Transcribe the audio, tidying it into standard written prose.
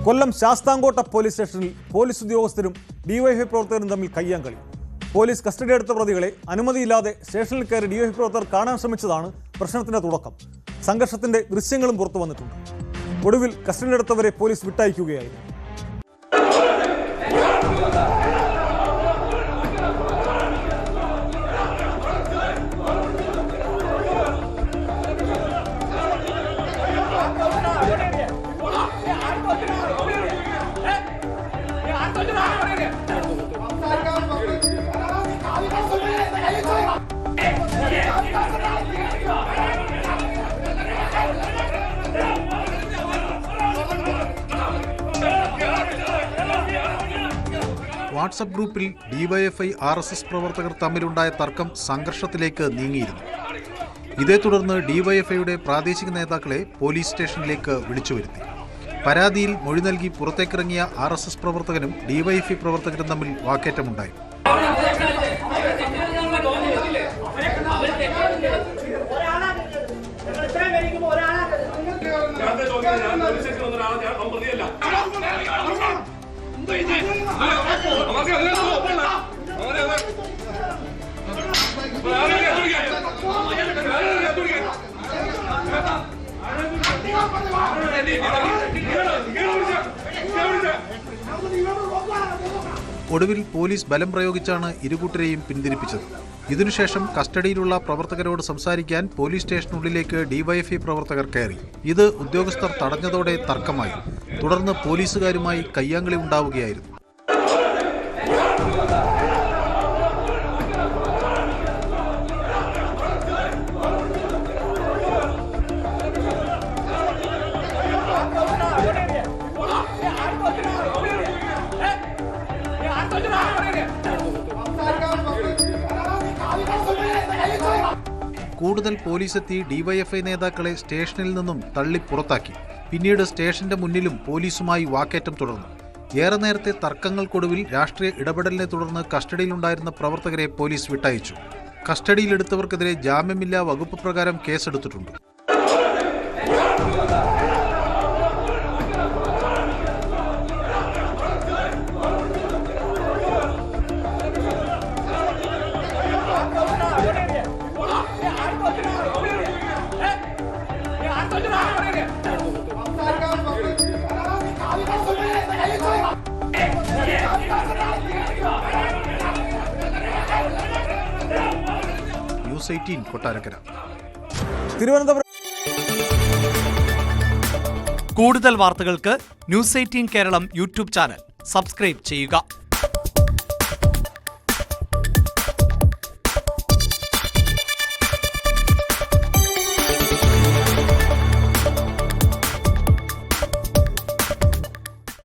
കൊല്ലം Sasthamkotta police സ്റ്റേഷനിൽ police ഉദ്യോഗസ്ഥരും DYFI പ്രവർത്തകരും തമ്മിൽ കയ്യാങ്കളി. പോലീസ് കസ്റ്റഡിയെടുത്ത പ്രതികളെ അനുമതിയില്ലാതെ സ്റ്റേഷനിൽ കയറി ഡിവൈഎഫ്ഐ പ്രവർത്തകർ കാണാൻ ശ്രമിച്ചതാണ് പ്രശ്നത്തിന്റെ തുടക്കം. സംഘർഷത്തിന്റെ ദൃശ്യങ്ങളും പുറത്തു വന്നിട്ടുണ്ട്. ഒടുവിൽ കസ്റ്റഡിയെടുത്തവരെ പോലീസ് വിട്ടയക്കുകയായിരുന്നു. വാട്സപ്പ് ഗ്രൂപ്പിൽ ഡിവൈഎഫ്ഐ RSS പ്രവർത്തകർ തമ്മിലുണ്ടായ തർക്കം സംഘർഷത്തിലേക്ക് നീങ്ങിയിരുന്നു. ഇതേ തുടർന്ന് ഡിവൈഎഫ്ഐയുടെ പ്രാദേശിക നേതാക്കളെ പോലീസ് സ്റ്റേഷനിലേക്ക് വിളിച്ചുവരുത്തി. പരാതിയിൽ മൊഴി നൽകി പുറത്തേക്കിറങ്ങിയ RSS പ്രവർത്തകനും ഡിവൈഎഫ്ഐ പ്രവർത്തകരും തമ്മിൽ വാക്കേറ്റമുണ്ടായി. ഒടുവിൽ പോലീസ് ബലം പ്രയോഗിച്ചാണ് ഇരുകൂട്ടരെയും പിന്തിരിപ്പിച്ചത്. ഇതിനുശേഷം കസ്റ്റഡിയിലുള്ള പ്രവർത്തകരോട് സംസാരിക്കാൻ പോലീസ് സ്റ്റേഷനുള്ളിലേക്ക് ഡിവൈഎഫ്ഐ പ്രവർത്തകർ കയറി. ഇത് ഉദ്യോഗസ്ഥർ തടഞ്ഞതോടെ തർക്കമായി. തുടർന്ന് പോലീസുകാരുമായി കയ്യാങ്കളി ഉണ്ടാവുകയായിരുന്നു. കൂടുതൽ പോലീസെത്തി ഡിവൈഎഫ്ഐ നേതാക്കളെ സ്റ്റേഷനിൽ നിന്നും തള്ളി പുറത്താക്കി. പിന്നീട് സ്റ്റേഷന്റെ മുന്നിലും പോലീസുമായി വാക്കേറ്റം തുടർന്നു. ഏറെ നേരത്തെ തർക്കങ്ങൾക്കൊടുവിൽ രാഷ്ട്രീയ ഇടപെടലിനെ തുടർന്ന് കസ്റ്റഡിയിലുണ്ടായിരുന്ന പ്രവർത്തകരെ പോലീസ് വിട്ടയച്ചു. കസ്റ്റഡിയിലെടുത്തവർക്കെതിരെ ജാമ്യമില്ലാ വകുപ്പ് പ്രകാരം കേസെടുത്തിട്ടുണ്ട്. ന്യൂസ് 18 കൊട്ടാരക്കര. തിരുവനന്തപുരം. കൂടുതൽ വാർത്തകൾക്ക് news 18 Keralam YouTube channel subscribe ചെയ്യുക.